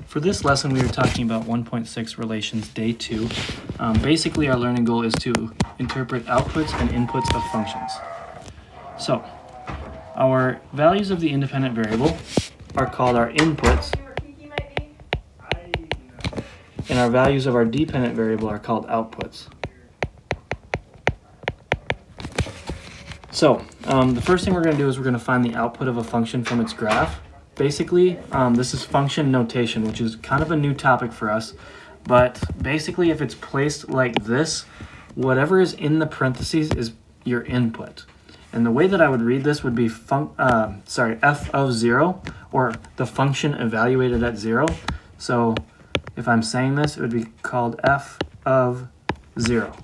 For this lesson, we were talking about 1.6 relations, day 2. Basically, our learning goal is to interpret outputs and inputs of functions. So, our values of the independent variable are called our inputs, and our values of our dependent variable are called outputs. So, the first thing we're going to do is we're going to find the output of a function from its graph. Basically, this is function notation, which is kind of a new topic for us. But basically, if it's placed like this, whatever is in the parentheses is your input. And the way that I would read this would be f of 0, or the function evaluated at 0. So if I'm saying this, it would be called f of 0.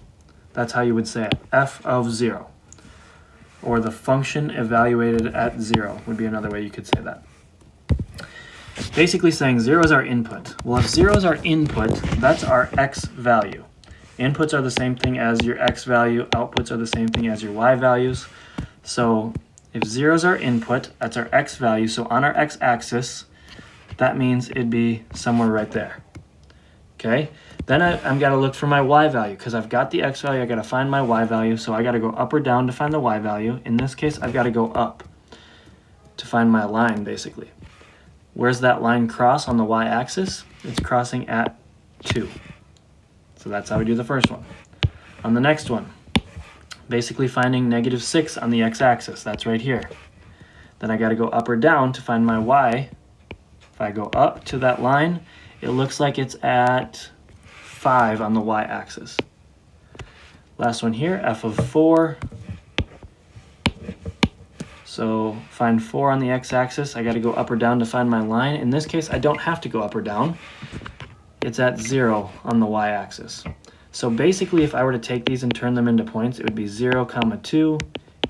That's how you would say it, f of 0. Or the function evaluated at 0 would be another way you could say that. Basically saying 0 is our input. Well, if 0 is our input, that's our x value. Inputs are the same thing as your x value. Outputs are the same thing as your y values. So if 0 is our input, that's our x value. So on our x-axis, that means it'd be somewhere right there. Okay? Then I've got to look for my y value. Because I've got the x value, I've got to find my y value. So I got to go up or down to find the y value. In this case, I've got to go up to find my line, basically. Where's that line cross on the y-axis? It's crossing at 2. So that's how we do the first one. On the next one, basically finding -6 on the x-axis. That's right here. Then I got to go up or down to find my y. If I go up to that line, it looks like it's at 5 on the y-axis. Last one here, f of 4. So find 4 on the x-axis. I got to go up or down to find my line. In this case, I don't have to go up or down. It's at 0 on the y-axis. So basically, if I were to take these and turn them into points, it would be 0, 2.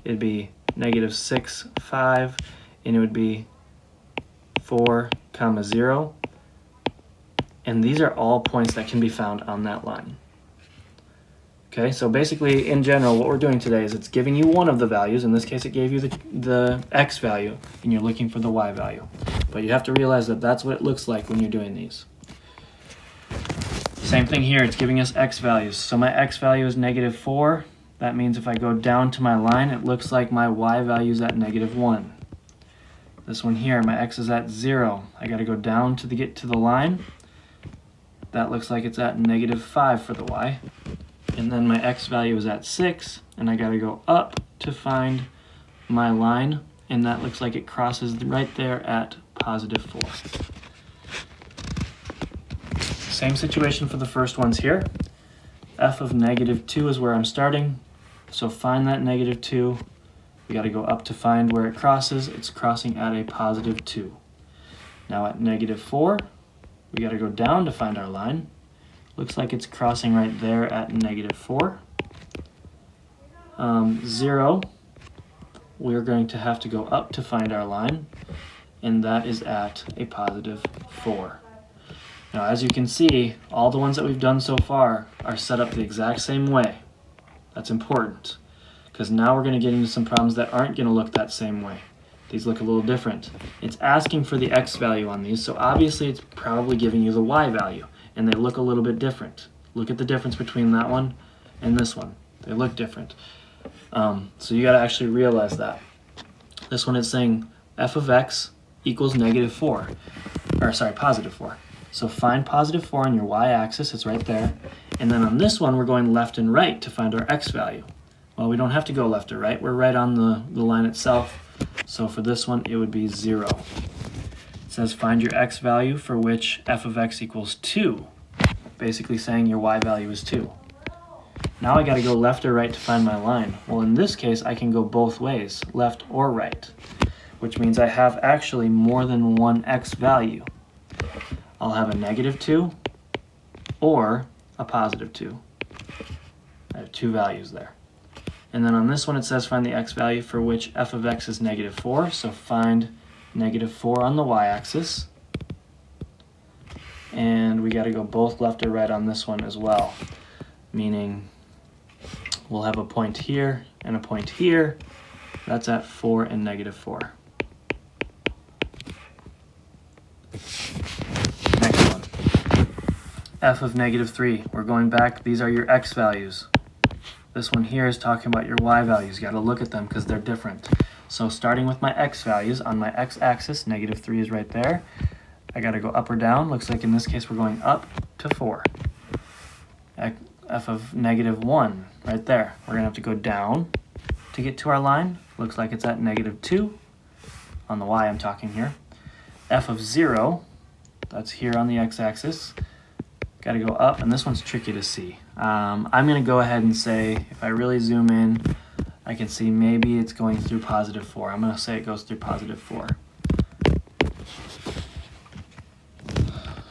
It'd be -6, 5, and it would be 4, 0. And these are all points that can be found on that line. Okay, so basically, in general, what we're doing today is it's giving you one of the values. In this case, it gave you the x value, and you're looking for the y value. But you have to realize that that's what it looks like when you're doing these. Same thing here, it's giving us x values. So my x value is -4. That means if I go down to my line, it looks like my y value is at -1. This one here, my x is at 0. I got to go down to get to the line. That looks like it's at -5 for the y. And then my x value is at 6, and I got to go up to find my line, and that looks like it crosses right there at +4. Same situation for the first ones here. F of -2 is where I'm starting, so find that -2. We got to go up to find where it crosses. It's crossing at a +2. Now at -4, we got to go down to find our line. Looks like it's crossing right there at -4. 0, we're going to have to go up to find our line, and that is at a +4. Now, as you can see, all the ones that we've done so far are set up the exact same way. That's important, because now we're going to get into some problems that aren't going to look that same way. These look a little different. It's asking for the x value on these, so obviously it's probably giving you the y value. And they look a little bit different. Look at the difference between that one and this one. They look different. So you got to actually realize that. This one is saying f of x equals -4, or sorry, +4. So find +4 on your y-axis, it's right there. And then on this one, we're going left and right to find our x value. Well, we don't have to go left or right. We're right on the line itself. So for this one, it would be 0. It says find your x value for which f of x equals 2, basically saying your y value is 2. Now I got to go left or right to find my line. Well, in this case, I can go both ways, left or right, which means I have actually more than one x value. I'll have a -2 or a +2. I have two values there. And then on this one, it says find the x value for which f of x is -4, so find -4 on the y-axis, and we got to go both left or right on this one as well, meaning we'll have a point here and a point here. That's at 4 and -4. Next. f of -3. We're going back. These are your x values. This one here is talking about your y values. You got to look at them because they're different. So starting with my x values, on my x-axis, -3 is right there. I got to go up or down. Looks like in this case we're going up to 4. F of -1 right there. We're going to have to go down to get to our line. Looks like it's at -2 on the y I'm talking here. F of 0, that's here on the x-axis. Got to go up, and this one's tricky to see. I'm going to go ahead and say, if I really zoom in, I can see maybe it's going through +4. I'm going to say it goes through +4.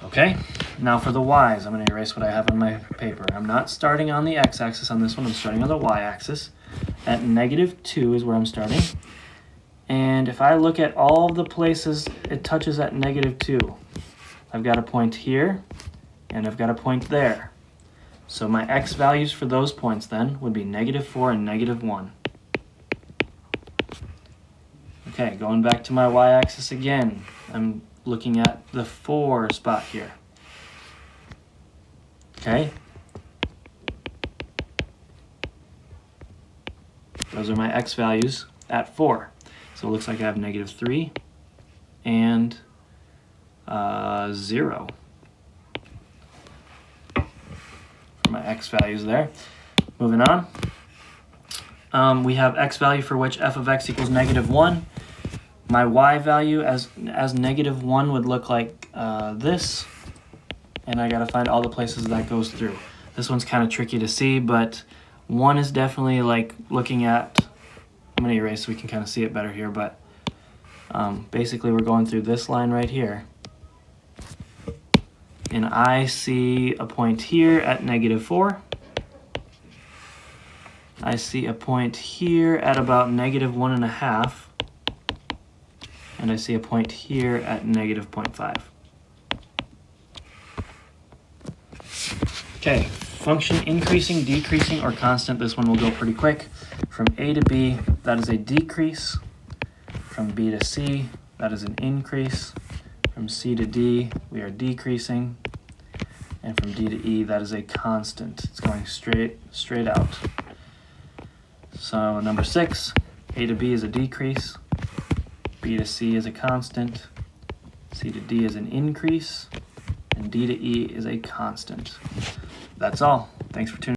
Okay, now for the y's, I'm going to erase what I have on my paper. I'm not starting on the x-axis on this one, I'm starting on the y-axis. At -2 is where I'm starting. And if I look at all the places it touches at -2, I've got a point here, and I've got a point there. So my x values for those points then would be -4 and -1. Okay, going back to my y-axis again, I'm looking at the 4 spot here. Okay? Those are my x values at 4. So it looks like I have -3 and 0 for my x values there. Moving on. We have x value for which f of x equals -1. My y value as -1 would look like this, and I gotta find all the places that goes through. This one's kind of tricky to see, but 1 is definitely like looking at, I'm gonna erase so we can kind of see it better here, but basically we're going through this line right here. And I see a point here at -4. I see a point here at about -1.5. And I see a point here at -0.5. Okay, function increasing, decreasing, or constant. This one will go pretty quick. From A to B, that is a decrease. From B to C, that is an increase. From C to D, we are decreasing. And from D to E, that is a constant. It's going straight out. So number 6, A to B is a decrease. B to C is a constant, C to D is an increase, and D to E is a constant. That's all. Thanks for tuning in.